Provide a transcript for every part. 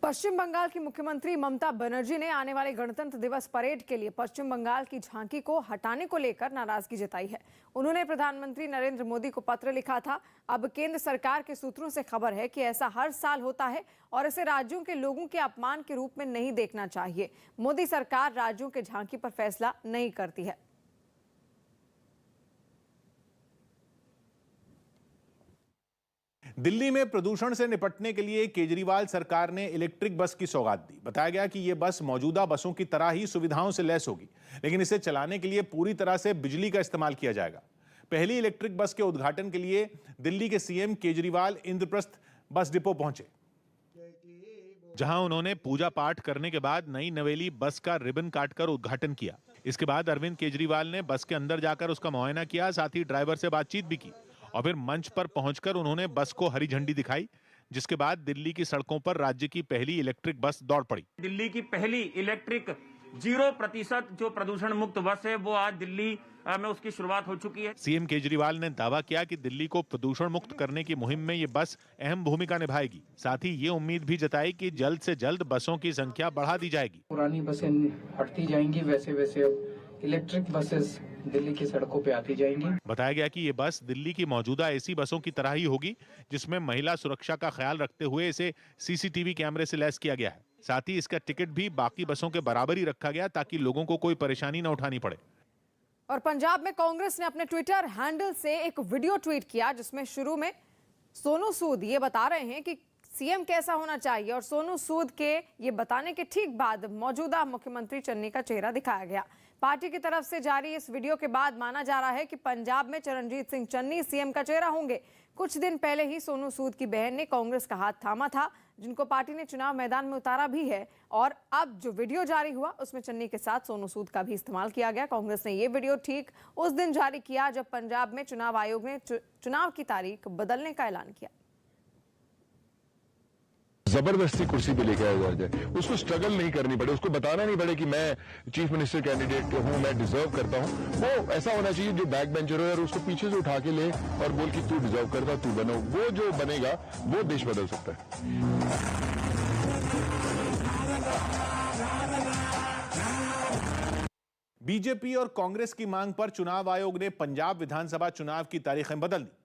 पश्चिम बंगाल की मुख्यमंत्री ममता बनर्जी ने आने वाले गणतंत्र दिवस परेड के लिए पश्चिम बंगाल की झांकी को हटाने को लेकर नाराजगी जताई है। उन्होंने प्रधानमंत्री नरेंद्र मोदी को पत्र लिखा था। अब केंद्र सरकार के सूत्रों से खबर है कि ऐसा हर साल होता है और इसे राज्यों के लोगों के अपमान के रूप में नहीं देखना चाहिए। मोदी सरकार राज्यों के झांकी पर फैसला नहीं करती है। दिल्ली में प्रदूषण से निपटने के लिए केजरीवाल सरकार ने इलेक्ट्रिक बस की सौगात दी। बताया गया कि यह बस मौजूदा बसों की तरह ही सुविधाओं से लैस होगी, लेकिन इसे चलाने के लिए पूरी तरह से बिजली का इस्तेमाल किया जाएगा। पहली इलेक्ट्रिक बस के उद्घाटन के लिए दिल्ली के CM Kejriwal Indraprastha bus depot पहुंचे, जहां उन्होंने पूजा पाठ करने के बाद नई नवेली बस का रिबन काटकर उद्घाटन किया। इसके बाद अरविंद केजरीवाल ने बस के अंदर जाकर उसका मुआयना किया, साथ ही ड्राइवर से बातचीत भी की और फिर मंच पर पहुंचकर उन्होंने बस को हरी झंडी दिखाई, जिसके बाद दिल्ली की सड़कों पर राज्य की पहली इलेक्ट्रिक बस दौड़ पड़ी। दिल्ली की पहली इलेक्ट्रिक 0% जो प्रदूषण मुक्त बस है वो आज दिल्ली में उसकी शुरुआत हो चुकी है। सीएम केजरीवाल ने दावा किया कि दिल्ली को प्रदूषण मुक्त करने की मुहिम में ये बस अहम भूमिका निभाएगी। साथ ही ये उम्मीद भी जताई कि जल्द से जल्द बसों की संख्या बढ़ा दी जाएगी। पुरानी बसें हटती जाएंगी, वैसे वैसे अब इलेक्ट्रिक बसेस दिल्ली की सड़कों पे आती जाएंगी। बताया गया कि ये बस दिल्ली की मौजूदा एसी बसों की तरह ही होगी, जिसमें महिला सुरक्षा का ख्याल रखते हुए इसे सीसीटीवी कैमरे से लैस किया गया है। साथ ही इसका टिकट भी बाकी बसों के बराबर ही रखा गया ताकि लोगों को कोई परेशानी न उठानी पड़े। और पंजाब में कांग्रेस ने अपने ट्विटर हैंडल से एक वीडियो ट्वीट किया, जिसमें शुरू में सोनू सूद ये बता रहे हैं कि सीएम कैसा होना चाहिए और सोनू सूद के ये बताने के ठीक बाद मौजूदा मुख्यमंत्री चन्नी का चेहरा दिखाया गया। पार्टी की तरफ से जारी इस वीडियो के बाद माना जा रहा है कि पंजाब में चरणजीत सिंह चन्नी सीएम का चेहरा होंगे। कुछ दिन पहले ही सोनू सूद की बहन ने कांग्रेस का हाथ थामा था, जिनको पार्टी ने चुनाव मैदान में उतारा भी है, और अब जो वीडियो जारी हुआ उसमें चन्नी के साथ सोनू सूद का भी इस्तेमाल किया गया। कांग्रेस ने ये वीडियो ठीक उस दिन जारी किया जब पंजाब में चुनाव आयोग ने चुनाव की तारीख बदलने का ऐलान किया। जबरदस्ती कुर्सी पे लेके आया जाए, उसको स्ट्रगल नहीं करनी पड़े, उसको बताना नहीं पड़े कि मैं चीफ मिनिस्टर कैंडिडेट हूं, मैं डिजर्व करता हूं। वो ऐसा होना चाहिए जो बैक बेंचर हो और उसको पीछे से उठा के ले और बोल कि तू डिजर्व करता, तू बनो। वो जो बनेगा वो देश बदल सकता है। बीजेपी और कांग्रेस की मांग पर चुनाव आयोग ने पंजाब विधानसभा चुनाव की तारीखें बदल दी।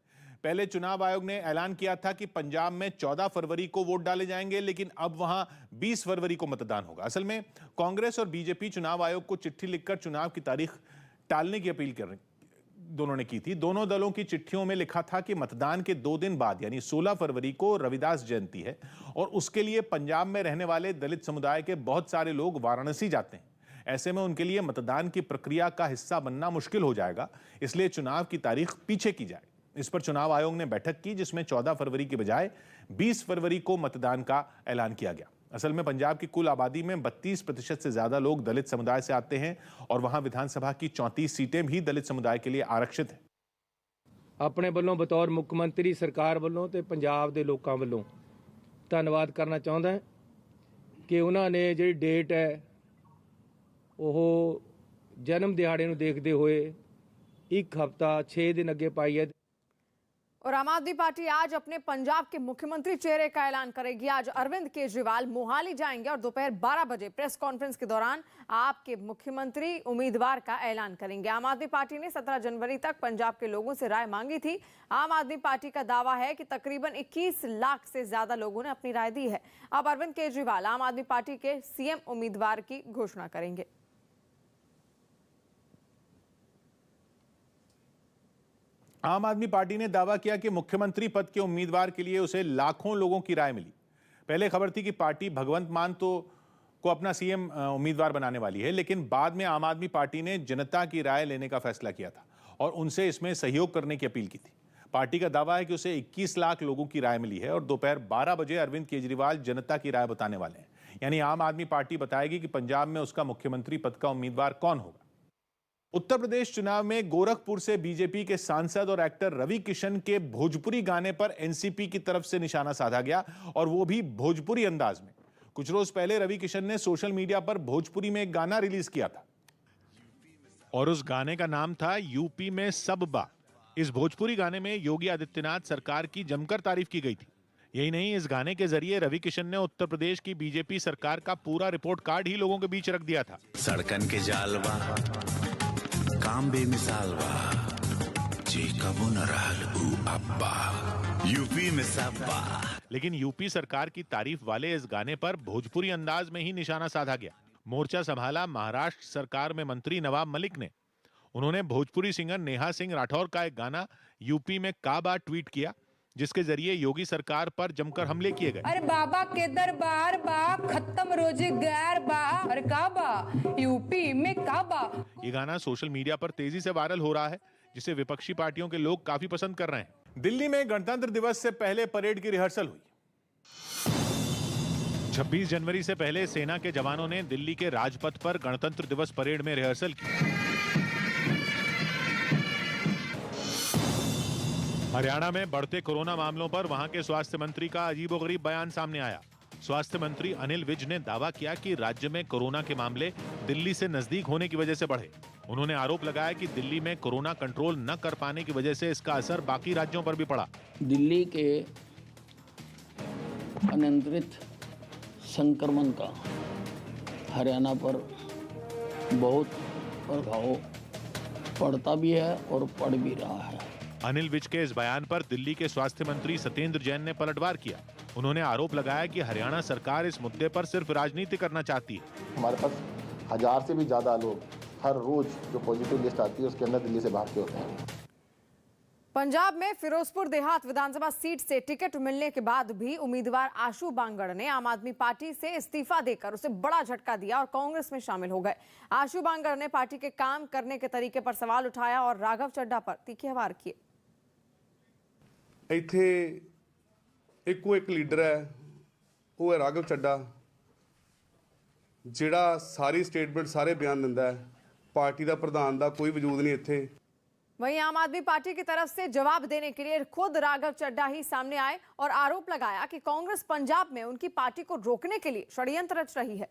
पहले चुनाव आयोग ने ऐलान किया था कि पंजाब में 14 फरवरी को वोट डाले जाएंगे, लेकिन अब वहां 20 फरवरी को मतदान होगा। असल में कांग्रेस और बीजेपी चुनाव आयोग को चिट्ठी लिखकर चुनाव की तारीख टालने की अपील दोनों ने की थी। दोनों दलों की चिट्ठियों में लिखा था कि मतदान के 2 दिन बाद यानी 16 फरवरी को रविदास जयंती है और उसके लिए पंजाब में रहने वाले दलित समुदाय के बहुत सारे लोग वाराणसी जाते हैं। ऐसे में उनके लिए मतदान की प्रक्रिया का हिस्सा बनना मुश्किल हो जाएगा, इसलिए चुनाव की तारीख पीछे की जाए। इस पर चुनाव आयोग ने बैठक की, जिसमें 14 फरवरी के बजाय 20 फरवरी को मतदान का ऐलान किया गया। असल में पंजाब की कुल आबादी में 32% से ज्यादा लोग दलित समुदाय से आते हैं और वहां विधानसभा की 34 सीटें भी दलित समुदाय के लिए आरक्षित हैं। अपने ਵੱਲੋਂ ਬਤੌਰ ਮੁੱਖ ਮੰਤਰੀ ਸਰਕਾਰ ਵੱਲੋਂ ਤੇ ਪੰਜਾਬ ਦੇ ਲੋਕਾਂ ਵੱਲੋਂ ਧੰਨਵਾਦ ਕਰਨਾ ਚਾਹੁੰਦਾ ਕਿ ਉਹਨਾਂ ਨੇ ਜਿਹੜੀ ਡੇਟ ਹੈ ਉਹ ਜਨਮ ਦਿਹਾੜੇ ਨੂੰ ਦੇਖਦੇ ਹੋਏ ਇੱਕ ਹਫ਼ਤਾ 6 ਦਿਨ ਅੱਗੇ ਪਾਈ ਹੈ। और आम आदमी पार्टी आज अपने पंजाब के मुख्यमंत्री चेहरे का ऐलान करेगी। आज अरविंद केजरीवाल मोहाली जाएंगे और दोपहर 12 बजे प्रेस कॉन्फ्रेंस के दौरान आपके मुख्यमंत्री उम्मीदवार का ऐलान करेंगे। आम आदमी पार्टी ने 17 जनवरी तक पंजाब के लोगों से राय मांगी थी। आम आदमी पार्टी का दावा है कि तकरीबन 21 लाख से ज्यादा लोगों ने अपनी राय दी है। अब अरविंद केजरीवाल आम आदमी पार्टी के सीएम उम्मीदवार की घोषणा करेंगे। आम आदमी पार्टी ने दावा किया कि मुख्यमंत्री पद के उम्मीदवार के लिए उसे लाखों लोगों की राय मिली। पहले खबर थी कि पार्टी भगवंत मान को अपना सीएम उम्मीदवार बनाने वाली है, लेकिन बाद में आम आदमी पार्टी ने जनता की राय लेने का फैसला किया था और उनसे इसमें सहयोग करने की अपील की थी। पार्टी का दावा है कि उसे 21 लाख लोगों की राय मिली है और दोपहर 12 बजे अरविंद केजरीवाल जनता की राय बताने वाले हैं। यानी आम आदमी पार्टी बताएगी कि पंजाब में उसका मुख्यमंत्री पद का उम्मीदवार कौन होगा। उत्तर प्रदेश चुनाव में गोरखपुर से बीजेपी के सांसद और एक्टर रवि किशन के भोजपुरी गाने पर एनसीपी की तरफ से निशाना साधा गया और वो भी भोजपुरी अंदाज में। कुछ रोज पहले रवि किशन ने सोशल मीडिया पर भोजपुरी में एक गाना रिलीज किया था और उस गाने का नाम था यूपी में सब बा। इस भोजपुरी गाने में योगी आदित्यनाथ सरकार की जमकर तारीफ की गई थी। यही नहीं, इस गाने के जरिए रवि किशन ने उत्तर प्रदेश की बीजेपी सरकार का पूरा रिपोर्ट कार्ड ही लोगों के बीच रख दिया था। सड़कन के जालवा काम बेमिसाल बा जी कबो न रहल ऊ अब्बा यूपी में सब्बा। लेकिन यूपी सरकार की तारीफ वाले इस गाने पर भोजपुरी अंदाज में ही निशाना साधा गया। मोर्चा संभाला महाराष्ट्र सरकार में मंत्री नवाब मलिक ने। उन्होंने भोजपुरी सिंगर नेहा सिंह राठौर का एक गाना यूपी में काबा ट्वीट किया, जिसके जरिए योगी सरकार पर जमकर हमले किए गए। अरे बाबा के दरबार बा खत्म रोजगार बा, अरे काबा यूपी में काबा। ये गाना सोशल मीडिया पर तेजी से वायरल हो रहा है, जिसे विपक्षी पार्टियों के लोग काफी पसंद कर रहे हैं। दिल्ली में गणतंत्र दिवस से पहले परेड की रिहर्सल हुई। 26 जनवरी से पहले सेना के जवानों ने दिल्ली के राजपथ पर गणतंत्र दिवस परेड में रिहर्सल की। हरियाणा में बढ़ते कोरोना मामलों पर वहां के स्वास्थ्य मंत्री का अजीबोगरीब बयान सामने आया। स्वास्थ्य मंत्री अनिल विज ने दावा किया कि राज्य में कोरोना के मामले दिल्ली से नजदीक होने की वजह से बढ़े। उन्होंने आरोप लगाया कि दिल्ली में कोरोना कंट्रोल न कर पाने की वजह से इसका असर बाकी राज्यों पर भी पड़ा। दिल्ली के अनियंत्रित संक्रमण का हरियाणा पर बहुत प्रभाव पड़ता भी है और पड़ भी रहा है। अनिल विज के इस बयान पर दिल्ली के स्वास्थ्य मंत्री सत्येंद्र जैन ने पलटवार किया। उन्होंने आरोप लगाया कि हरियाणा सरकार इस मुद्दे पर सिर्फ राजनीति करना चाहती है। हमारे पास 1000 से भी ज्यादा लोग हर रोज जो पॉजिटिव लिस्ट आती है उसके अंदर दिल्ली से बाहर के होते हैं। पंजाब में फिरोजपुर देहात विधानसभा सीट से टिकट मिलने के बाद भी उम्मीदवार आशू बांगड़ ने आम आदमी पार्टी से इस्तीफा देकर उसे बड़ा झटका दिया और कांग्रेस में शामिल हो गए। आशू बांगड़ ने पार्टी के काम करने के तरीके पर सवाल उठाया और राघव चड्ढा पर तीखे वार किए। ਇੱਥੇ ਇੱਕੋ ਇੱਕ ਲੀਡਰ ਹੈ, ਉਹ ਹੈ ਰਾਘਵ ਚੱਡਾ, ਜਿਹੜਾ ਸਾਰੀ ਸਟੇਟਮੈਂਟ ਸਾਰੇ ਬਿਆਨ ਦਿੰਦਾ ਹੈ। ਪਾਰਟੀ ਦਾ ਪ੍ਰਧਾਨ ਦਾ ਕੋਈ ਵਜੂਦ ਨਹੀਂ ਇੱਥੇ। वहीं आम आदमी पार्टी की तरफ से जवाब देने के लिए खुद राघव चड्ढा ही सामने आए और आरोप लगाया कि कांग्रेस पंजाब में उनकी पार्टी को रोकने के लिए षड्यंत्र रच रही है।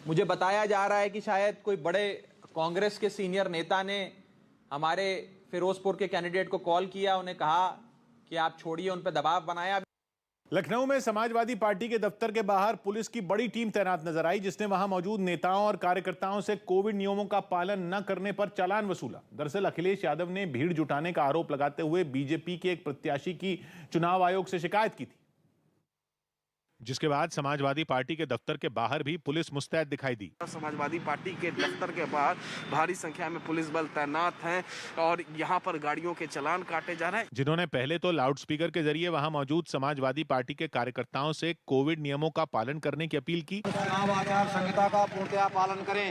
मुझे बताया जा रहा है कि शायद कोई बड़े कांग्रेस के सीनियर नेता ने हमारे फिरोजपुर के कैंडिडेट को कॉल किया, उन्हें कहा कि आप छोड़िए, उन पर दबाव बनाया। लखनऊ में समाजवादी पार्टी के दफ्तर के बाहर पुलिस की बड़ी टीम तैनात नजर आई, जिसने वहां मौजूद नेताओं और कार्यकर्ताओं से कोविड नियमों का पालन न करने पर चालान वसूला। दरअसल अखिलेश यादव ने भीड़ जुटाने का आरोप लगाते हुए बीजेपी के एक प्रत्याशी की चुनाव आयोग से शिकायत की थी, जिसके बाद समाजवादी पार्टी के दफ्तर के बाहर भी पुलिस मुस्तैद दिखाई दी। समाजवादी पार्टी के दफ्तर के बाहर भारी संख्या में पुलिस बल तैनात हैं और यहां पर गाड़ियों के चालान काटे जा रहे हैं। जिन्होंने पहले तो लाउडस्पीकर के जरिए वहां मौजूद समाजवादी पार्टी के कार्यकर्ताओं से कोविड नियमों का पालन करने की अपील की। चुनाव आचार संहिता का पूर्णतया पालन करें,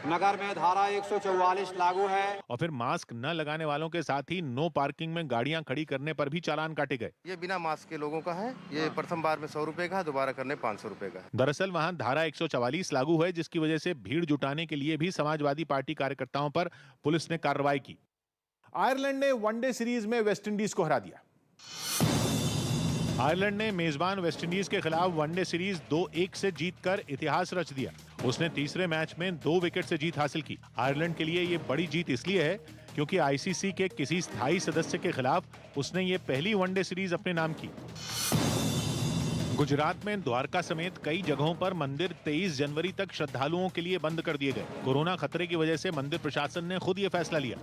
नगर में धारा 144 लागू है। और फिर मास्क न लगाने वालों के साथ ही नो पार्किंग में गाड़ियां खड़ी करने पर भी चालान काटे गए। ये बिना मास्क के लोगों का है, ये प्रथम बार में 100 रुपए का, दोबारा करने 500 रुपए का है। दरअसल वहां धारा 144 लागू है, जिसकी वजह से भीड़ जुटाने के लिए भी समाजवादी पार्टी कार्यकर्ताओं पर पुलिस ने कार्रवाई की। आयरलैंड ने वनडे सीरीज में वेस्टइंडीज को हरा दिया। आयरलैंड ने मेजबान वेस्टइंडीज के खिलाफ वनडे सीरीज 2-1 से जीतकर इतिहास रच दिया। उसने तीसरे मैच में 2 विकेट से जीत हासिल की। आयरलैंड के लिए ये बड़ी जीत इसलिए है क्योंकि आईसीसी के किसी स्थायी सदस्य के खिलाफ उसने ये पहली वनडे सीरीज अपने नाम की। गुजरात में द्वारका समेत कई जगहों पर मंदिर 23 जनवरी तक श्रद्धालुओं के लिए बंद कर दिए गए। कोरोना खतरे की वजह से मंदिर प्रशासन ने खुद ये फैसला लिया।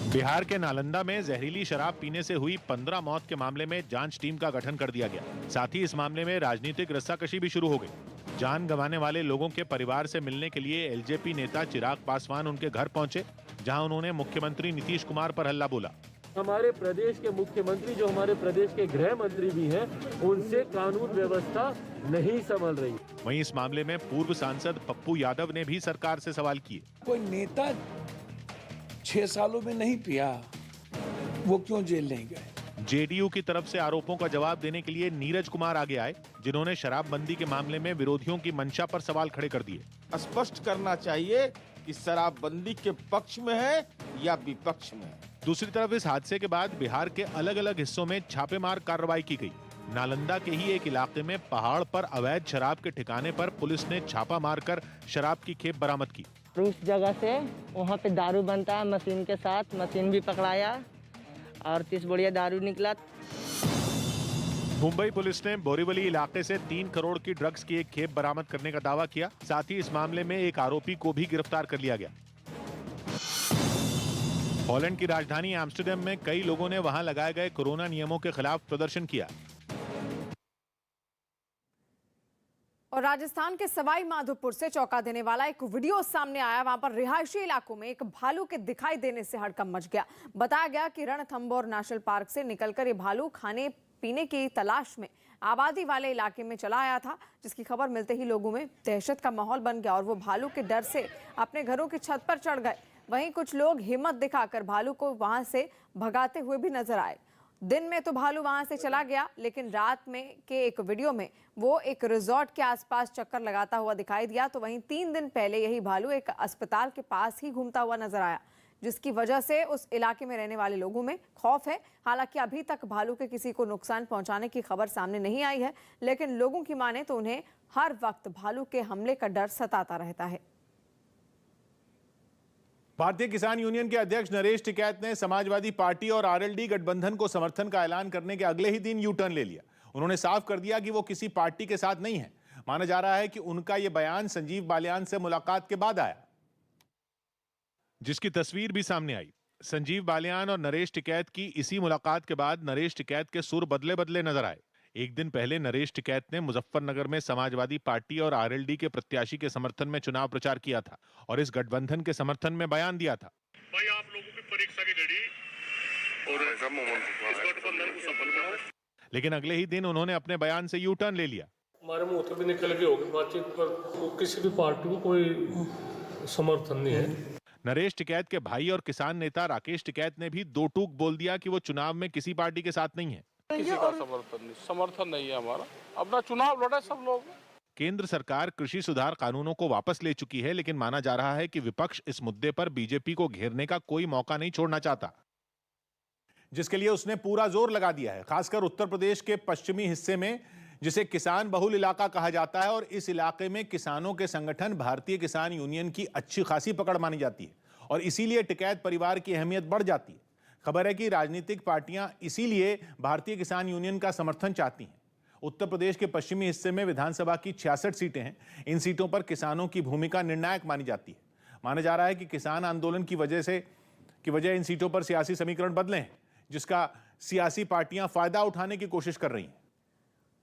बिहार के नालंदा में जहरीली शराब पीने से हुई 15 मौत के मामले में जांच टीम का गठन कर दिया गया। साथ ही इस मामले में राजनीतिक रस्साकशी भी शुरू हो गई। जान गंवाने वाले लोगों के परिवार से मिलने के लिए एलजेपी नेता चिराग पासवान उनके घर पहुंचे, जहां उन्होंने मुख्यमंत्री नीतीश कुमार पर हल्ला बोला। हमारे प्रदेश के मुख्यमंत्री जो हमारे प्रदेश के गृह मंत्री भी हैं, उनसे कानून व्यवस्था नहीं संभल रही। वहीं इस मामले में पूर्व सांसद पप्पू यादव ने भी सरकार से सवाल किए। कोई नेता 6 सालों में नहीं पिया, वो क्यों जेल नहीं गए? जेडीयू की तरफ से आरोपों का जवाब देने के लिए नीरज कुमार आगे आए, जिन्होंने शराबबंदी के मामले में विरोधियों की मंशा पर सवाल खड़े कर दिए। स्पष्ट करना चाहिए कि शराबबंदी के पक्ष में है या विपक्ष में। दूसरी तरफ इस हादसे के बाद बिहार के अलग अलग हिस्सों में छापेमार कार्रवाई की गई। नालंदा के ही एक इलाके में पहाड़ पर अवैध शराब के ठिकाने पर पुलिस ने छापा मारकर शराब की खेप बरामद की। उस जगह से वहाँ पे दारू बनता है मशीन के साथ, मशीन भी पकड़ाया और 30 बढ़िया दारू निकला। मुंबई पुलिस ने बोरीवली इलाके से 3 करोड़ की ड्रग्स की एक खेप बरामद करने का दावा किया। साथ ही इस मामले में एक आरोपी को भी गिरफ्तार कर लिया गया। हॉलैंड की राजधानी एम्स्टर्डम में कई लोगों ने वहां लगाए गए कोरोना नियमों के खिलाफ प्रदर्शन किया। और राजस्थान के सवाई माधोपुर से चौंका देने वाला एक वीडियो सामने आया। वहां पर रिहायशी इलाकों में एक भालू के दिखाई देने से हड़कंप मच गया। बताया गया कि रणथंभौर नेशनल पार्क से निकलकर ये भालू खाने पीने की तलाश में आबादी वाले इलाके में चला आया था, जिसकी खबर मिलते ही लोगों में दहशत का माहौल बन गया और वो भालू के डर से अपने घरों की छत पर चढ़ गए। वहीं कुछ लोग हिम्मत दिखाकर भालू को वहां से भगाते हुए भी नजर आए। दिन में तो भालू वहां से चला गया, लेकिन रात में के एक वीडियो में वो एक रिजॉर्ट के आसपास चक्कर लगाता हुआ दिखाई दिया। तो वहीं 3 दिन पहले यही भालू एक अस्पताल के पास ही घूमता हुआ नजर आया, जिसकी वजह से उस इलाके में रहने वाले लोगों में खौफ है। हालांकि अभी तक भालू के किसी को नुकसान पहुंचाने की खबर सामने नहीं आई है, लेकिन लोगों की माने तो उन्हें हर वक्त भालू के हमले का डर सताता रहता है। भारतीय किसान यूनियन के अध्यक्ष नरेश टिकैत ने समाजवादी पार्टी और आरएलडी गठबंधन को समर्थन का ऐलान करने के अगले ही दिन यू टर्न ले लिया। उन्होंने साफ कर दिया कि वो किसी पार्टी के साथ नहीं है। माना जा रहा है कि उनका यह बयान संजीव बालियान से मुलाकात के बाद आया, जिसकी तस्वीर भी सामने आई। संजीव बालियान और नरेश टिकैत की इसी मुलाकात के बाद नरेश टिकैत के सुर बदले बदले नजर आए। एक दिन पहले नरेश टिकैत ने मुजफ्फरनगर में समाजवादी पार्टी और आरएलडी के प्रत्याशी के समर्थन में चुनाव प्रचार किया था और इस गठबंधन के समर्थन में बयान दिया था। भाई आप लोगों की परीक्षा की घड़ी और इस गठबंधन को सफल बनाओ। लेकिन अगले ही दिन उन्होंने अपने बयान से यू टर्न ले लिया। हमारे मुंह से भी निकल के होगी बातचीत पर किसी भी पार्टी को कोई समर्थन नहीं है। नरेश टिकैत के भाई और किसान नेता राकेश टिकैत ने भी दो टूक बोल दिया कि वो चुनाव में किसी पार्टी के साथ नहीं है। किसी का समर्थन नहीं है हमारा, अपना चुनाव लड़े सब लोग। केंद्र सरकार कृषि सुधार कानूनों को वापस ले चुकी है, लेकिन माना जा रहा है कि विपक्ष इस मुद्दे पर बीजेपी को घेरने का कोई मौका नहीं छोड़ना चाहता, जिसके लिए उसने पूरा जोर लगा दिया है। खासकर उत्तर प्रदेश के पश्चिमी हिस्से में, जिसे किसान बहुल इलाका कहा जाता है, और इस इलाके में किसानों के संगठन भारतीय किसान यूनियन की अच्छी खासी पकड़ मानी जाती है और इसीलिए टिकैत परिवार की अहमियत बढ़ जाती है। खबर है कि राजनीतिक पार्टियां इसीलिए भारतीय किसान यूनियन का समर्थन चाहती हैं। उत्तर प्रदेश के पश्चिमी हिस्से में विधानसभा की 66 सीटें हैं। इन सीटों पर किसानों की भूमिका निर्णायक मानी जाती है। माना जा रहा है कि किसान आंदोलन की वजह इन सीटों पर सियासी समीकरण बदले हैं, जिसका सियासी पार्टियां फायदा उठाने की कोशिश कर रही हैं।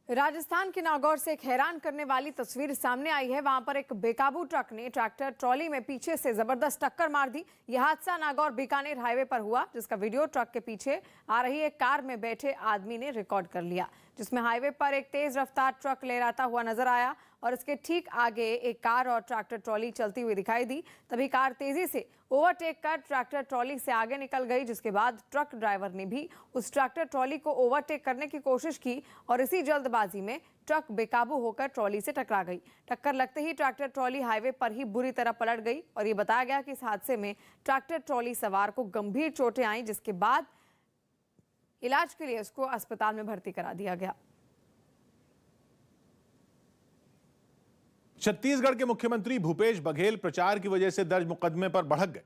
राजस्थान के नागौर से एक हैरान करने वाली तस्वीर सामने आई है। वहां पर एक बेकाबू ट्रक ने ट्रैक्टर ट्रॉली में पीछे से जबरदस्त टक्कर मार दी। यह हादसा नागौर बीकानेर हाईवे पर हुआ, जिसका वीडियो ट्रक के पीछे आ रही एक कार में बैठे आदमी ने रिकॉर्ड कर लिया, जिसमें हाईवे पर एक तेज रफ्तार ट्रक लहराता हुआ नजर आया और इसके ठीक आगे एक कार और ट्रैक्टर ट्रॉली चलती हुई दिखाई दी। तभी कार तेजी से ओवरटेक कर ट्रैक्टर ट्रॉली से आगे निकल गई, जिसके बाद ट्रक ड्राइवर ने भी उस ट्रैक्टर ट्रॉली को ओवरटेक करने की कोशिश की और इसी जल्दबाजी में ट्रक बेकाबू होकर ट्रॉली से टकरा गई। टक्कर लगते ही ट्रैक्टर ट्रॉली हाईवे पर ही बुरी तरह पलट गई और ये बताया गया कि इस हादसे में ट्रैक्टर ट्रॉली सवार को गंभीर चोटें आई, जिसके बाद इलाज के लिए उसको अस्पताल में भर्ती करा दिया गया। छत्तीसगढ़ के मुख्यमंत्री भूपेश बघेल प्रचार की वजह से दर्ज मुकदमे पर भड़क गए।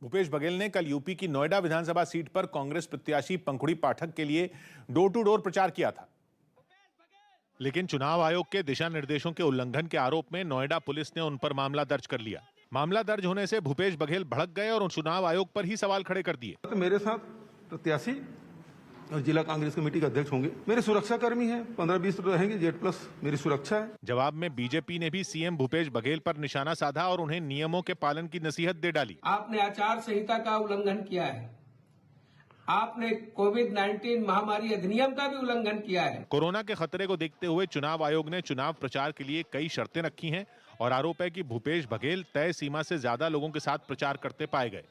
भूपेश बघेल ने कल यूपी की नोएडा विधानसभा सीट पर कांग्रेस प्रत्याशी पंखुड़ी पाठक के लिए डोर टू डोर प्रचार किया था, लेकिन चुनाव आयोग के दिशा निर्देशों के उल्लंघन के आरोप में नोएडा पुलिस ने उन पर मामला दर्ज कर लिया। मामला दर्ज होने से भूपेश बघेल भड़क गए और चुनाव आयोग पर ही सवाल खड़े कर दिए। तो मेरे साथ प्रत्याशी और जिला कांग्रेस कमेटी के अध्यक्ष होंगे, मेरे सुरक्षा कर्मी हैं, 15-20 रहेंगे, जेड प्लस मेरी सुरक्षा है। जवाब में बीजेपी ने भी सीएम भूपेश बघेल पर निशाना साधा और उन्हें नियमों के पालन की नसीहत दे डाली। आपने आचार संहिता का उल्लंघन किया है, आपने कोविड-19 महामारी अधिनियम का भी उल्लंघन किया है। कोरोना के खतरे को देखते हुए चुनाव आयोग ने चुनाव प्रचार के लिए कई शर्तें रखी हैं और आरोप है कि भूपेश बघेल तय सीमा से ज्यादा लोगों के साथ प्रचार करते पाए गए।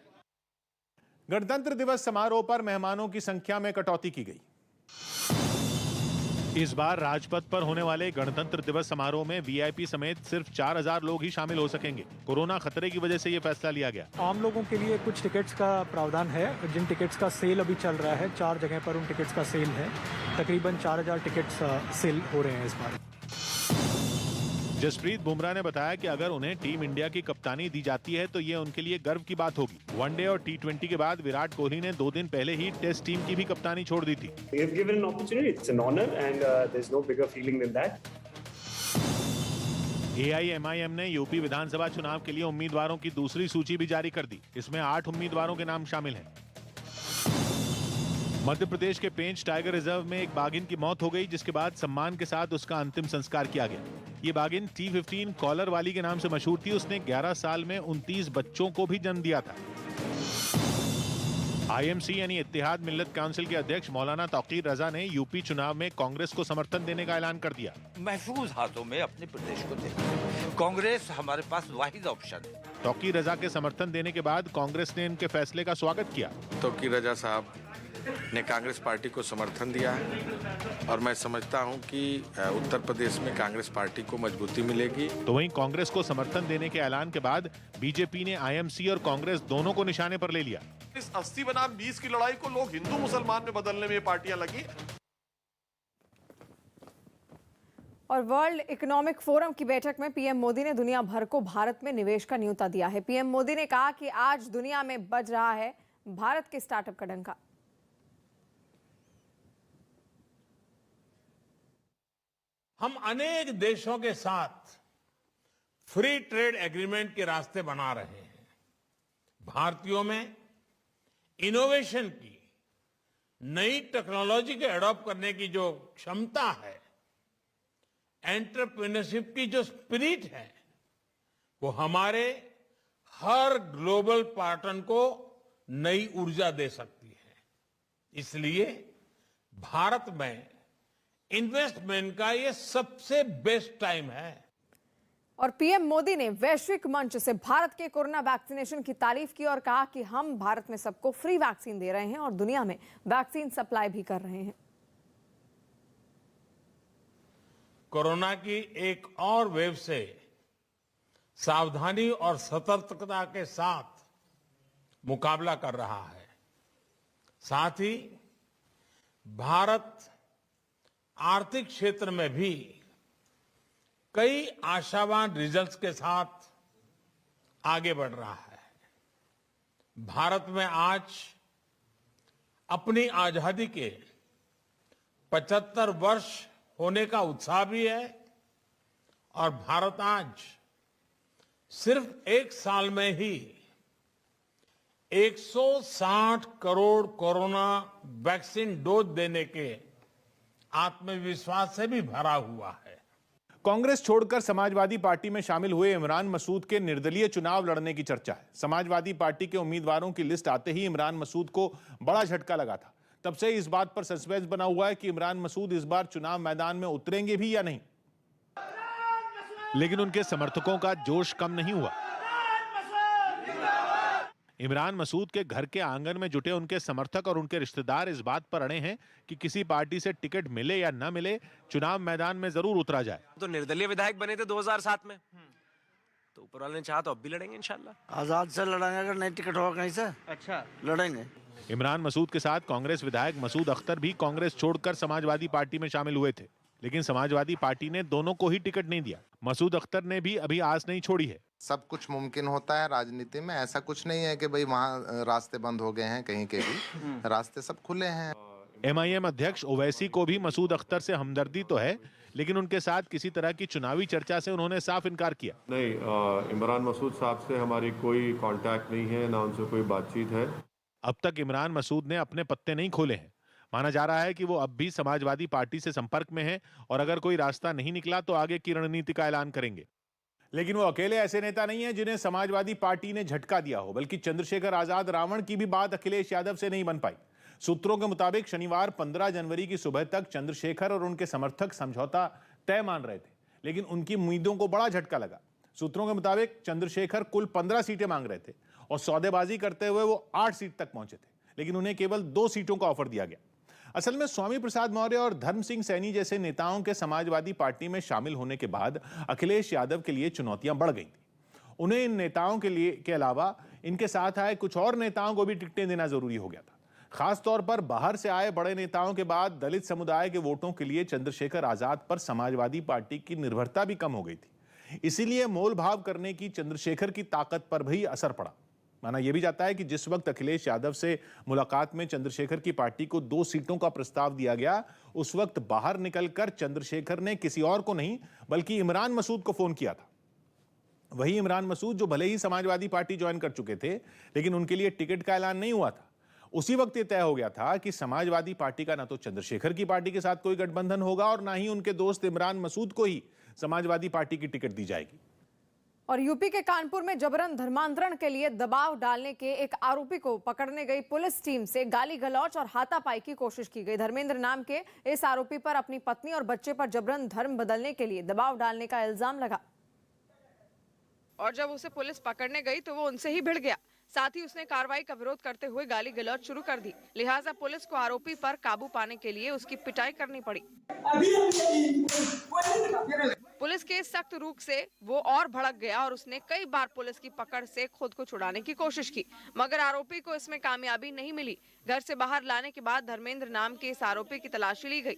गणतंत्र दिवस समारोह पर मेहमानों की संख्या में कटौती की गई। इस बार राजपथ पर होने वाले गणतंत्र दिवस समारोह में वीआईपी समेत सिर्फ 4000 लोग ही शामिल हो सकेंगे। कोरोना खतरे की वजह से ये फैसला लिया गया। आम लोगों के लिए कुछ टिकट्स का प्रावधान है, जिन टिकट्स का सेल अभी चल रहा है, 4 जगह पर उन टिकट्स का सेल है। तकरीबन 4000 टिकट्स सेल हो रहे हैं इस बार। जसप्रीत बुमराह ने बताया कि अगर उन्हें टीम इंडिया की कप्तानी दी जाती है तो ये उनके लिए गर्व की बात होगी। वनडे और T20 के बाद विराट कोहली ने 2 दिन पहले ही टेस्ट टीम की भी कप्तानी छोड़ दी थी। AIMIM ने यूपी विधानसभा चुनाव के लिए उम्मीदवारों की दूसरी सूची भी जारी कर दी। इसमें 8 उम्मीदवारों के नाम शामिल हैं। मध्य प्रदेश के पेंच टाइगर रिजर्व में एक बाघिन की मौत हो गई, जिसके बाद सम्मान के साथ उसका अंतिम संस्कार किया गया। ये बाघिन T15 कॉलर वाली के नाम से मशहूर थी। उसने 11 साल में 29 बच्चों को भी जन्म दिया था। IMC यानी इत्तेहाद मिल्लत काउंसिल के अध्यक्ष मौलाना तौकीर रजा ने यूपी चुनाव में कांग्रेस को समर्थन देने का ऐलान कर दिया। महफूज हाथों में अपने प्रदेश को दें। कांग्रेस हमारे पास वाहिद ऑप्शन है। तौकीर रजा के समर्थन देने के बाद कांग्रेस ने इनके फैसले का स्वागत किया। तौकीर रजा साहब ने कांग्रेस पार्टी को समर्थन दिया है और मैं समझता हूं कि उत्तर प्रदेश में कांग्रेस पार्टी को मजबूती मिलेगी। तो वहीं कांग्रेस को समर्थन देने के ऐलान के बाद बीजेपी ने IMC और कांग्रेस दोनों को निशाने पर ले लिया। इस 80 बनाम 20 की लड़ाई को लोग हिंदू मुसलमान में बदलने में ये पार्टियां लगी। और वर्ल्ड इकोनॉमिक फोरम की बैठक में पीएम मोदी ने दुनिया भर को भारत में निवेश का न्योता दिया है। पीएम मोदी ने कहा कि आज दुनिया में बज रहा है भारत के स्टार्टअप का डंका। हम अनेक देशों के साथ फ्री ट्रेड एग्रीमेंट के रास्ते बना रहे हैं। भारतीयों में इनोवेशन की, नई टेक्नोलॉजी के एडॉप्ट करने की जो क्षमता है, एंटरप्रेन्योरशिप की जो स्पिरिट है, वो हमारे हर ग्लोबल पार्टनर को नई ऊर्जा दे सकती है। इसलिए भारत में इन्वेस्टमेंट का ये सबसे बेस्ट टाइम है। और पीएम मोदी ने वैश्विक मंच से भारत के कोरोना वैक्सीनेशन की तारीफ की और कहा कि हम भारत में सबको फ्री वैक्सीन दे रहे हैं और दुनिया में वैक्सीन सप्लाई भी कर रहे हैं। कोरोना की एक और वेव से सावधानी और सतर्कता के साथ मुकाबला कर रहा है। साथ ही भारत आर्थिक क्षेत्र में भी कई आशावान रिजल्ट्स के साथ आगे बढ़ रहा है। भारत में आज अपनी आजादी के 75 वर्ष होने का उत्साह भी है और भारत आज सिर्फ एक साल में ही 160 करोड़ कोरोना वैक्सीन डोज देने के आत्मविश्वास से भी भरा हुआ है। कांग्रेस छोड़कर समाजवादी पार्टी में शामिल हुए इमरान मसूद के निर्दलीय चुनाव लड़ने की चर्चा है। समाजवादी पार्टी के उम्मीदवारों की लिस्ट आते ही इमरान मसूद को बड़ा झटका लगा था। तब से इस बात पर सस्पेंस बना हुआ है कि इमरान मसूद इस बार चुनाव मैदान में उतरेंगे भी या नहीं। लेकिन उनके समर्थकों का जोश कम नहीं हुआ। इमरान मसूद के घर के आंगन में जुटे उनके समर्थक और उनके रिश्तेदार इस बात पर अड़े हैं कि किसी पार्टी से टिकट मिले या न मिले, चुनाव मैदान में जरूर उतरा जाए। तो निर्दलीय विधायक बने थे 2007 में, तो ऊपर वाले ने चाहा तो अब भी लड़ेंगे इंशाल्लाह। आजाद से लड़ेंगे, अगर नहीं टिकट होगा कहीं से अच्छा लड़ेंगे। इमरान मसूद के साथ कांग्रेस विधायक मसूद अख्तर भी कांग्रेस छोड़कर समाजवादी पार्टी में शामिल हुए थे, लेकिन समाजवादी पार्टी ने दोनों को ही टिकट नहीं दिया। मसूद अख्तर ने भी अभी आस नहीं छोड़ी है। सब कुछ मुमकिन होता है राजनीति में, ऐसा कुछ नहीं है कि भाई वहाँ रास्ते बंद हो गए हैं, कहीं के भी रास्ते सब खुले हैं। MIM अध्यक्ष ओवैसी को भी मसूद अख्तर से हमदर्दी तो है, लेकिन उनके साथ किसी तरह की चुनावी चर्चा से उन्होंने साफ इनकार किया। नहीं, इमरान मसूद साहब से हमारी कोई कांटेक्ट नहीं है, ना उनसे कोई बातचीत है। अब तक इमरान मसूद ने अपने पत्ते नहीं खोले हैं। माना जा रहा है कि वो अब भी समाजवादी पार्टी से संपर्क में हैं और अगर कोई रास्ता नहीं निकला तो आगे की रणनीति का ऐलान करेंगे। लेकिन वो अकेले ऐसे नेता नहीं है जिन्हें समाजवादी पार्टी ने झटका दिया हो, बल्कि चंद्रशेखर आजाद रावण की भी बात अखिलेश यादव से नहीं बन पाई। सूत्रों के मुताबिक शनिवार 15 जनवरी की सुबह तक चंद्रशेखर और उनके समर्थक समझौता तय मान रहे थे, लेकिन उनकी उम्मीदों को बड़ा झटका लगा। सूत्रों के मुताबिक चंद्रशेखर कुल 15 सीटें मांग रहे थे और सौदेबाजी करते हुए वो 8 सीट तक पहुंचे थे, लेकिन उन्हें केवल 2 सीटों का ऑफर दिया गया। असल में स्वामी प्रसाद मौर्य और धर्म सिंह सैनी जैसे नेताओं के समाजवादी पार्टी में शामिल होने के बाद अखिलेश यादव के लिए चुनौतियां बढ़ गई थी। उन्हें इन नेताओं के अलावा इनके साथ आए कुछ और नेताओं को भी टिकटें देना जरूरी हो गया था। खासतौर पर बाहर से आए बड़े नेताओं के बाद दलित समुदाय के वोटों के लिए चंद्रशेखर आजाद पर समाजवादी पार्टी की निर्भरता भी कम हो गई थी। इसीलिए मोल भाव करने की चंद्रशेखर की ताकत पर भी असर पड़ा। माना यह भी जाता है कि जिस वक्त अखिलेश यादव से मुलाकात में चंद्रशेखर की पार्टी को 2 सीटों का प्रस्ताव दिया गया, उस वक्त बाहर निकलकर चंद्रशेखर ने किसी और को नहीं बल्कि इमरान मसूद को फोन किया था। वही इमरान मसूद जो भले ही समाजवादी पार्टी ज्वाइन कर चुके थे, लेकिन उनके लिए टिकट का ऐलान नहीं हुआ था। उसी वक्त यह तय हो गया था कि समाजवादी पार्टी का ना तो चंद्रशेखर की पार्टी के साथ कोई गठबंधन होगा और ना ही उनके दोस्त इमरान मसूद को ही समाजवादी पार्टी की टिकट दी जाएगी। और यूपी के कानपुर में जबरन धर्मांतरण के लिए दबाव डालने के एक आरोपी को पकड़ने गई पुलिस टीम से गाली गलौच और हाथापाई की कोशिश की गई। धर्मेंद्र नाम के इस आरोपी पर अपनी पत्नी और बच्चे पर जबरन धर्म बदलने के लिए दबाव डालने का इल्जाम लगा और जब उसे पुलिस पकड़ने गई तो वो उनसे ही भिड़ गया। साथ ही उसने कार्रवाई का विरोध करते हुए गाली गलौच शुरू कर दी। लिहाजा पुलिस को आरोपी पर काबू पाने के लिए उसकी पिटाई करनी पड़ी। पुलिस के सख्त रुख से वो और भड़क गया और उसने कई बार पुलिस की पकड़ से खुद को छुड़ाने की कोशिश की, मगर आरोपी को इसमें कामयाबी नहीं मिली। घर से बाहर लाने के बाद धर्मेंद्र नाम के इस आरोपी की तलाशी ली गई।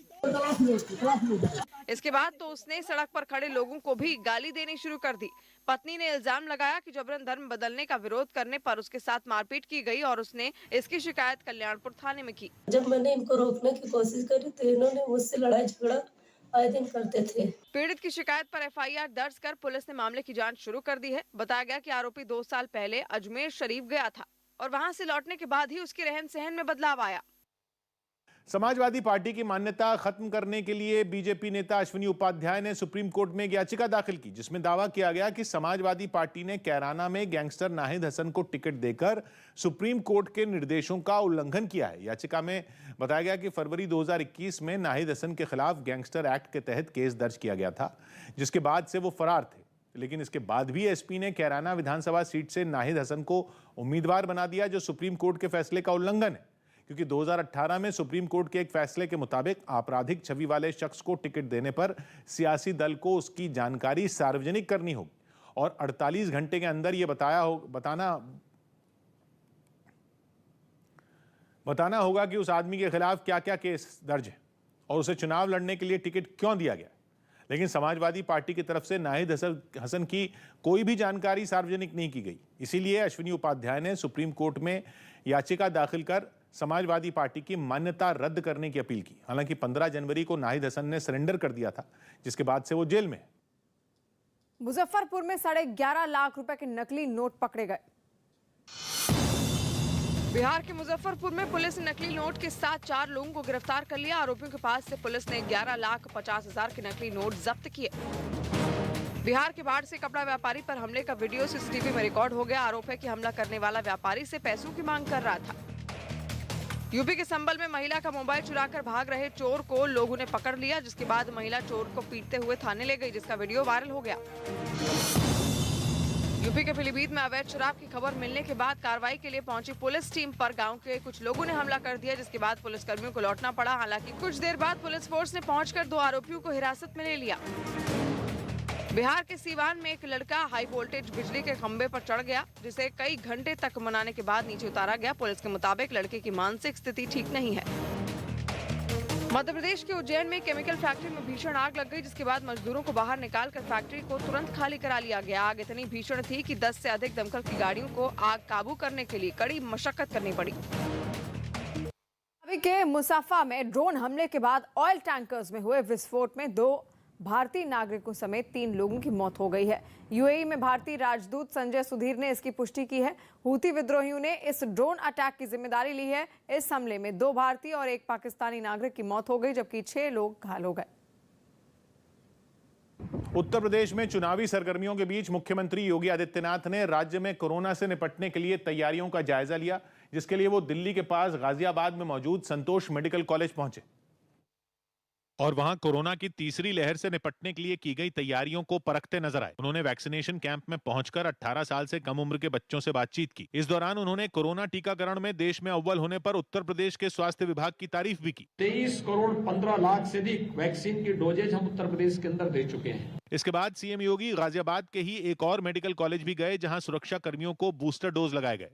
इसके बाद तो उसने सड़क पर खड़े लोगों को भी गाली देनी शुरू कर दी। पत्नी ने इल्जाम लगाया कि जबरन धर्म बदलने का विरोध करने पर उसके साथ मारपीट की गई और उसने इसकी शिकायत कल्याणपुर थाने में की। जब मैंने इनको रोकने की कोशिश करी तो इन्होंने मुझसे लड़ाई झगड़ा आए दिन करते थे। पीड़ित की शिकायत पर एफआईआर दर्ज कर पुलिस ने मामले की जांच शुरू कर दी है। बताया गया कि आरोपी 2 साल पहले अजमेर शरीफ गया था और वहां से लौटने के बाद ही उसके रहन सहन में बदलाव आया। समाजवादी पार्टी की मान्यता खत्म करने के लिए बीजेपी नेता अश्विनी उपाध्याय ने सुप्रीम कोर्ट में एक याचिका दाखिल की, जिसमें दावा किया गया कि समाजवादी पार्टी ने कैराना में गैंगस्टर नाहिद हसन को टिकट देकर सुप्रीम कोर्ट के निर्देशों का उल्लंघन किया है। याचिका में बताया गया कि फरवरी 2021 में नाहिद हसन के खिलाफ गैंगस्टर एक्ट के तहत केस दर्ज किया गया था, जिसके बाद से वो फरार थे। लेकिन इसके बाद भी एसपी ने कैराना विधानसभा सीट से नाहिद हसन को उम्मीदवार बना दिया, जो सुप्रीम कोर्ट के फैसले का उल्लंघन है, क्योंकि 2018 में सुप्रीम कोर्ट के एक फैसले के मुताबिक आपराधिक छवि वाले शख्स को टिकट देने पर सियासी दल को उसकी जानकारी सार्वजनिक करनी होगी और 48 घंटे के अंदर यह बताना होगा कि उस आदमी के खिलाफ क्या क्या केस दर्ज है और उसे चुनाव लड़ने के लिए टिकट क्यों दिया गया। लेकिन समाजवादी पार्टी की तरफ से नाहिद हसन की कोई भी जानकारी सार्वजनिक नहीं की गई। इसीलिए अश्विनी उपाध्याय ने सुप्रीम कोर्ट में याचिका दाखिल कर समाजवादी पार्टी की मान्यता रद्द करने की अपील की। हालांकि 15 जनवरी को नाहिद हसन ने सरेंडर कर दिया था, जिसके बाद से वो जेल में है। मुजफ्फरपुर में 11.5 लाख रुपए के नकली नोट पकड़े गए। बिहार के मुजफ्फरपुर में पुलिस ने नकली नोट के साथ 4 लोगों को गिरफ्तार कर लिया। आरोपियों के पास से पुलिस ने 11,50,000 के नकली नोट जब्त किए। बिहार के बाढ़ से कपड़ा व्यापारी पर हमले का वीडियो सीसीटीवी में रिकॉर्ड हो गया। आरोप है कि हमला करने वाला व्यापारी से पैसों की मांग कर रहा था। यूपी के संभल में महिला का मोबाइल चुराकर भाग रहे चोर को लोगों ने पकड़ लिया, जिसके बाद महिला चोर को पीटते हुए थाने ले गई, जिसका वीडियो वायरल हो गया। यूपी के पीलीभीत में अवैध शराब की खबर मिलने के बाद कार्रवाई के लिए पहुंची पुलिस टीम पर गांव के कुछ लोगों ने हमला कर दिया, जिसके बाद पुलिसकर्मियों को लौटना पड़ा। हालांकि कुछ देर बाद पुलिस फोर्स ने पहुंचकर 2 आरोपियों को हिरासत में ले लिया। बिहार के सीवान में एक लड़का हाई वोल्टेज बिजली के खंभे पर चढ़ गया, जिसे कई घंटे तक मनाने के बाद नीचे उतारा गया। पुलिस के मुताबिक लड़के की मानसिक स्थिति ठीक नहीं है। मध्य प्रदेश के उज्जैन में केमिकल फैक्ट्री में भीषण आग लग गई, जिसके बाद मजदूरों को बाहर निकालकर फैक्ट्री को तुरंत खाली करा लिया गया। आग इतनी भीषण थी कि 10 से अधिक दमकल की गाड़ियों को आग काबू करने के लिए कड़ी मशक्कत करनी पड़ी। अभी के मुसाफा में ड्रोन हमले के बाद ऑयल टैंकर्स में हुए विस्फोट में 2 भारतीय नागरिकों समेत 3 लोगों की मौत हो गई है। यूएई में भारतीय राजदूत संजय सुधीर ने इसकी पुष्टि की है। हूती विद्रोहियों ने इस ड्रोन अटैक की जिम्मेदारी ली है। इस हमले में 2 भारतीय और 1 पाकिस्तानी नागरिक की मौत हो गई, जबकि 6 लोग घायल हो गए। उत्तर प्रदेश में चुनावी सरगर्मियों के बीच मुख्यमंत्री योगी आदित्यनाथ ने राज्य में कोरोना से निपटने के लिए तैयारियों का जायजा लिया, जिसके लिए वो दिल्ली के पास गाजियाबाद में मौजूद संतोष मेडिकल कॉलेज पहुंचे और वहां कोरोना की तीसरी लहर से निपटने के लिए की गई तैयारियों को परखते नजर आए। उन्होंने वैक्सीनेशन कैंप में पहुंचकर 18 साल से कम उम्र के बच्चों से बातचीत की। इस दौरान उन्होंने कोरोना टीकाकरण में देश में अव्वल होने पर उत्तर प्रदेश के स्वास्थ्य विभाग की तारीफ भी की। 23 करोड़ 15 लाख से अधिक वैक्सीन की डोजेज हम उत्तर प्रदेश के अंदर दे चुके हैं। इसके बाद सीएम योगी गाजियाबाद के ही एक और मेडिकल कॉलेज भी गए, जहां सुरक्षा कर्मियों को बूस्टर डोज लगाए गए।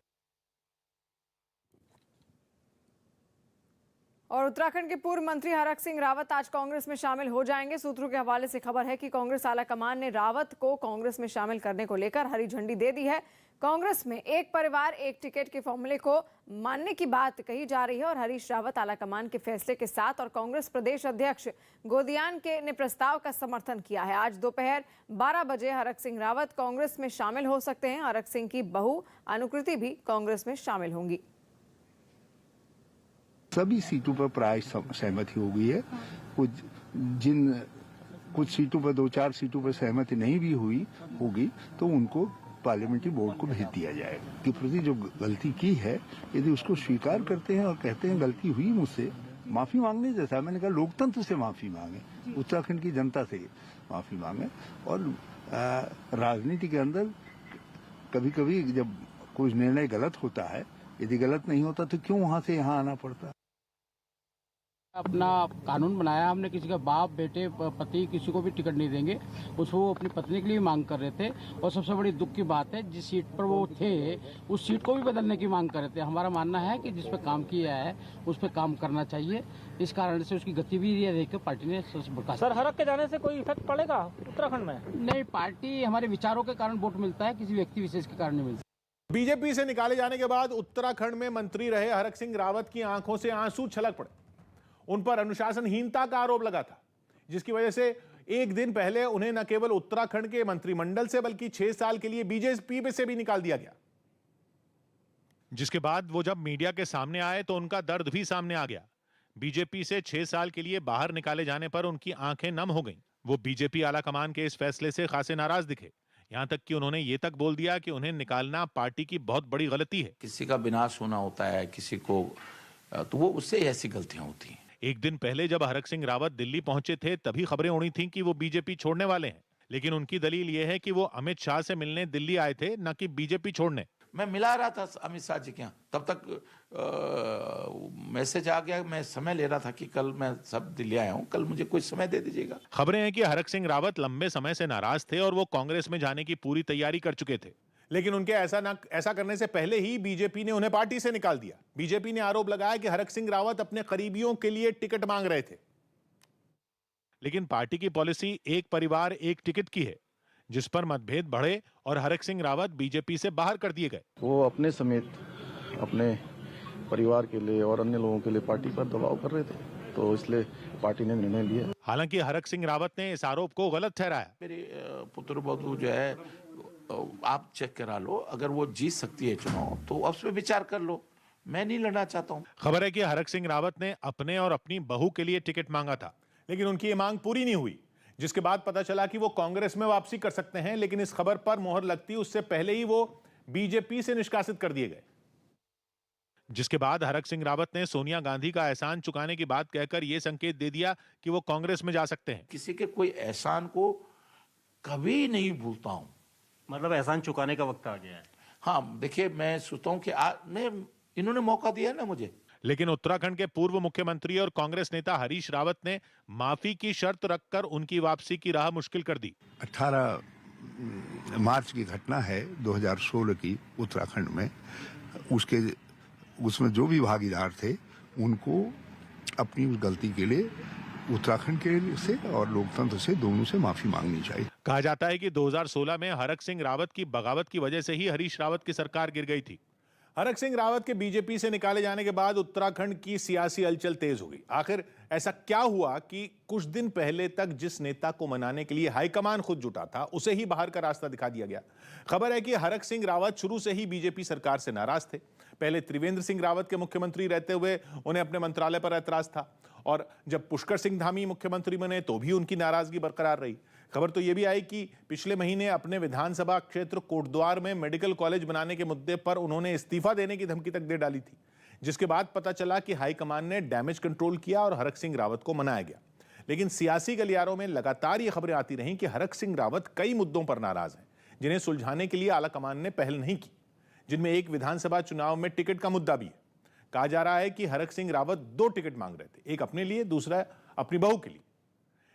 और उत्तराखंड के पूर्व मंत्री हरक सिंह रावत आज कांग्रेस में शामिल हो जाएंगे। सूत्रों के हवाले से खबर है कि कांग्रेस आलाकमान ने रावत को कांग्रेस में शामिल करने को लेकर हरी झंडी दे दी है। कांग्रेस में एक परिवार एक टिकट के फॉर्मूले को मानने की बात कही जा रही है और हरीश रावत आलाकमान के फैसले के साथ और कांग्रेस प्रदेश अध्यक्ष गोदियान के ने प्रस्ताव का समर्थन किया है। आज दोपहर 12 बजे हरक सिंह रावत कांग्रेस में शामिल हो सकते हैं। हरक सिंह की बहू अनुकृति भी कांग्रेस में शामिल होंगी। सभी सीटों पर प्राय सहमति हो गई है। कुछ सीटों पर 2-4 सीटों पर सहमति नहीं भी होगी तो उनको पार्लियामेंट्री बोर्ड को भेज दिया जाएगा। कि प्रति जो गलती की है यदि उसको स्वीकार करते हैं और कहते हैं गलती हुई मुझसे, माफी मांगने जैसा मैंने कहा लोकतंत्र से माफी मांगे, उत्तराखंड की जनता से माफी मांगे। और राजनीति के अंदर कभी कभी जब कोई निर्णय गलत होता है, यदि गलत नहीं होता तो क्यों वहां से यहाँ आना पड़ता। अपना कानून बनाया हमने, किसी का बाप बेटे पति किसी को भी टिकट नहीं देंगे। उसको वो अपनी पत्नी के लिए मांग कर रहे थे और सबसे बड़ी दुख की बात है जिस सीट पर वो थे उस सीट को भी बदलने की मांग कर रहे थे। हमारा मानना है कि जिस पे काम किया है उस पे काम करना चाहिए। इस कारण से उसकी गतिविधियां देखकर पार्टी ने सर हरक के जाने से कोई इफेक्ट पड़ेगा उत्तराखंड में? नहीं, पार्टी हमारे विचारों के कारण वोट मिलता है, किसी व्यक्ति विशेष के कारण नहीं मिलता। बीजेपी से निकाले जाने के बाद उत्तराखंड में मंत्री रहे हरक सिंह रावत की आंखों से आंसू छलक पड़े। उन पर अनुशासनहीनता का आरोप लगा था, जिसकी वजह से एक दिन पहले उन्हें न केवल उत्तराखंड के मंत्रिमंडल से बल्कि 6 साल के लिए बीजेपी से भी निकाल दिया गया। जिसके बाद वो जब मीडिया के सामने आए तो उनका दर्द भी सामने आ गया। बीजेपी से 6 साल के लिए बाहर निकाले जाने पर उनकी आंखें नम हो गईं। वो बीजेपी आलाकमान के इस फैसले से खासे नाराज दिखे। यहां तक कि उन्होंने ये तक बोल दिया कि उन्हें निकालना पार्टी की बहुत बड़ी गलती है। किसी का विनाश होना होता है, किसी को तो वो उससे ऐसी गलतियां होती हैं। एक दिन पहले जब हरक सिंह रावत दिल्ली पहुंचे थे तभी खबरें उड़ी थीं कि वो बीजेपी छोड़ने वाले हैं, लेकिन उनकी दलील ये है कि वो अमित शाह से मिलने दिल्ली आए थे, न कि बीजेपी छोड़ने। मैं मिला रहा था अमित शाह जी के यहाँ, तब तक मैसेज आ गया। मैं समय ले रहा था कि कल मैं सब दिल्ली आया हूँ, कल मुझे कुछ समय दे दीजिएगा। खबरें हैं कि हरक सिंह रावत लंबे समय से नाराज थे और वो कांग्रेस में जाने की पूरी तैयारी कर चुके थे, लेकिन उनके ऐसा करने से पहले ही बीजेपी ने उन्हें पार्टी से निकाल दिया। बीजेपी ने आरोप लगाया कि हरक सिंह रावत अपने करीबियों के लिए टिकट मांग रहे थे, लेकिन पार्टी की पॉलिसी एक परिवार एक टिकट की है, जिस पर मतभेद बढ़े और हरक सिंह रावत बीजेपी से बाहर कर दिए गए। वो अपने समेत अपने परिवार के लिए और अन्य लोगों के लिए पार्टी पर दबाव कर रहे थे, तो इसलिए पार्टी ने निर्णय लिया। हालांकि हरक सिंह रावत ने इस आरोप को गलत ठहराया। मेरे पुत्र बधू जो है आप चेक करा लो, अगर वो जीत सकती है चुनाव तो उस पर विचार कर लो। मैं नहीं लड़ना चाहता हूँ। खबर है कि हरक सिंह रावत ने अपने और अपनी बहू के लिए टिकट मांगा था, लेकिन उनकी ये मांग पूरी नहीं हुई, जिसके बाद पता चला कि वो कांग्रेस में वापसी कर सकते हैं। लेकिन इस खबर पर मोहर लगती उससे पहले ही वो बीजेपी से निष्कासित कर दिए गए, जिसके बाद हरक सिंह रावत ने सोनिया गांधी का एहसान चुकाने की बात कहकर यह संकेत दे दिया कि वो कांग्रेस में जा सकते हैं। किसी के कोई एहसान को कभी नहीं भूलता हूं। मतलब एहसान चुकाने का वक्त आ गया है। हाँ, देखिए मैं सोचता हूं कि इन्होंने मौका दिया ना मुझे। लेकिन उत्तराखंड के पूर्व मुख्यमंत्री और कांग्रेस नेता हरीश रावत ने माफी की शर्त रखकर उनकी वापसी की राह मुश्किल कर दी। 18 मार्च की घटना है 2016 की उत्तराखंड में। उसमें जो भी भागीदार थे उनको अपनी उस गलती के लिए उत्तराखंड के से और लोकतंत्र से दोनों से माफी मांगनी चाहिए। कहा जाता है कि 2016 में हरक सिंह रावत की बगावत की वजह से ही हरीश रावत की सरकार गिर गई थी। हरक सिंह रावत के बीजेपी से निकाले जाने के बाद उत्तराखंड की सियासी हलचल तेज हो गई। आखिर ऐसा क्या हुआ कि कुछ दिन पहले तक जिस नेता को मनाने के लिए हाईकमान खुद जुटा था उसे ही बाहर का रास्ता दिखा दिया गया। खबर है कि हरक सिंह रावत शुरू से ही बीजेपी सरकार से नाराज थे। पहले त्रिवेंद्र सिंह रावत के मुख्यमंत्री रहते हुए उन्हें अपने मंत्रालय पर ऐतराज था, और जब पुष्कर सिंह धामी मुख्यमंत्री बने तो भी उनकी नाराजगी बरकरार रही। खबर तो यह भी आई कि पिछले महीने अपने विधानसभा क्षेत्र कोटद्वार में मेडिकल कॉलेज बनाने के मुद्दे पर उन्होंने इस्तीफा देने की धमकी तक दे डाली थी, जिसके बाद पता चला कि हाईकमान ने डैमेज कंट्रोल किया और हरक सिंह रावत को मनाया गया। लेकिन सियासी गलियारों में लगातार ये खबरें आती रहीं कि हरक सिंह रावत कई मुद्दों पर नाराज हैं, जिन्हें सुलझाने के लिए आलाकमान ने पहल नहीं की, जिनमें एक विधानसभा चुनाव में टिकट का मुद्दा भी है। कहा जा रहा है कि हरक सिंह रावत 2 टिकट मांग रहे थे, एक अपने लिए, दूसरा अपनी बहू के लिए,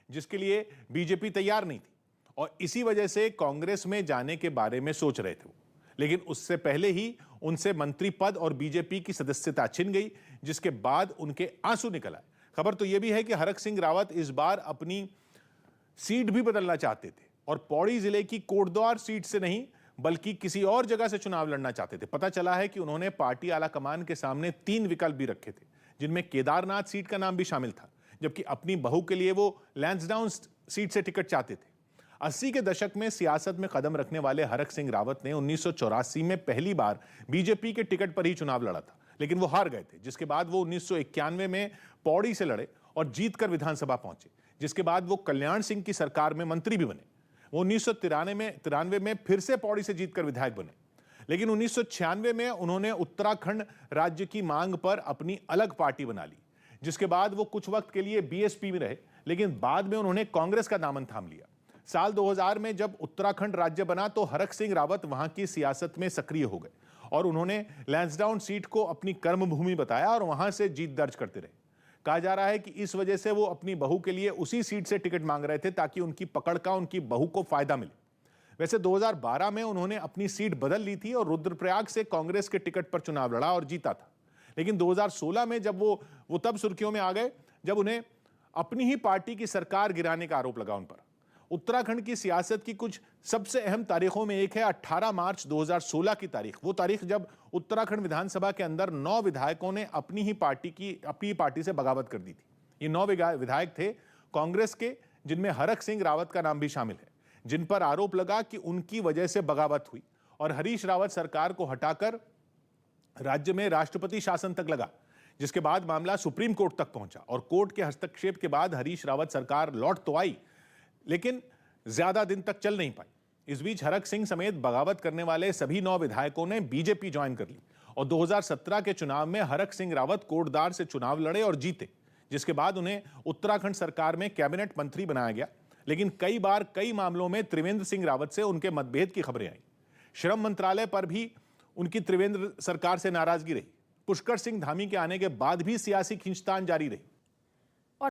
जिसके लिए बीजेपी तैयार नहीं थी और इसी वजह से कांग्रेस में जाने के बारे में सोच रहे थे। लेकिन उससे पहले ही उनसे मंत्री पद और बीजेपी की सदस्यता छिन गई, जिसके बाद उनके आंसू निकल आए। खबर तो यह भी है कि हरक सिंह रावत इस बार अपनी सीट भी बदलना चाहते थे और पौड़ी जिले की कोटद्वार सीट से नहीं बल्कि किसी और जगह से चुनाव लड़ना चाहते थे। पता चला है कि उन्होंने पार्टी आला कमान के सामने 3 विकल्प भी रखे थे, जिनमें केदारनाथ सीट का नाम भी शामिल था, जबकि अपनी बहू के लिए वो लैंसडाउन सीट से टिकट चाहते थे। 80 के दशक में सियासत में कदम रखने वाले हरक सिंह रावत ने 1984 में पहली बार बीजेपी के टिकट पर ही चुनाव लड़ा था, लेकिन वो हार गए थे, जिसके बाद वो 1991 में पौड़ी से लड़े और जीतकर विधानसभा पहुंचे, जिसके बाद वो कल्याण सिंह की सरकार में मंत्री भी बने। वो 1993 में फिर से पौड़ी से जीतकर विधायक बने, लेकिन 1996 में उन्होंने उत्तराखंड राज्य की मांग पर अपनी अलग पार्टी बना ली, जिसके बाद वो कुछ वक्त के लिए बीएसपी में रहे, लेकिन बाद में उन्होंने कांग्रेस का दामन थाम लिया। साल 2000 में जब उत्तराखंड राज्य बना तो हरक सिंह रावत वहां की सियासत में सक्रिय हो गए और उन्होंने लैंसडाउन सीट को अपनी कर्मभूमि बताया और वहां से जीत दर्ज करते रहे। कहा जा रहा है कि इस वजह से वो अपनी बहू के लिए उसी सीट से टिकट मांग रहे थे ताकि उनकी पकड़ का उनकी बहू को फायदा मिले। वैसे 2012 में उन्होंने अपनी सीट बदल ली थी और रुद्रप्रयाग से कांग्रेस के टिकट पर चुनाव लड़ा और जीता था, लेकिन 2016 में जब वो तब सुर्खियों में आ गए जब उन्हें अपनी ही पार्टी की सरकार गिराने का आरोप लगा उन पर। उत्तराखंड की सियासत की कुछ सबसे अहम तारीखों में एक है 18 मार्च 2016 की तारीख, वो तारीख जब उत्तराखंड विधानसभा के अंदर 9 विधायकों ने अपनी पार्टी से बगावत कर दी थी। ये 9 विधायक थे कांग्रेस के, जिनमें हरक सिंह रावत का नाम भी शामिल है, जिन पर आरोप लगा कि उनकी वजह से बगावत हुई और हरीश रावत सरकार को हटाकर राज्य में राष्ट्रपति शासन तक लगा, जिसके बाद मामला सुप्रीम कोर्ट तक पहुंचा और कोर्ट के हस्तक्षेप के बाद हरीश रावत सरकार लौट तो आई, लेकिन ज्यादा दिन तक चल नहीं पाई। इस बीच हरक सिंह समेत बगावत करने वाले सभी 9 विधायकों ने बीजेपी ज्वाइन कर ली और 2017 के चुनाव में हरक सिंह रावत कोटद्वार से चुनाव लड़े और जीते, जिसके बाद उन्हें उत्तराखंड सरकार में कैबिनेट मंत्री बनाया गया। लेकिन कई बार कई मामलों में त्रिवेंद्र सिंह रावत से उनके मतभेद की खबरें आई। श्रम मंत्रालय पर भी उनकी त्रिवेंद्र सरकार से नाराजगी रही। पुष्कर सिंह धामी के आने के बाद भी सियासी खींचतान जारी रही।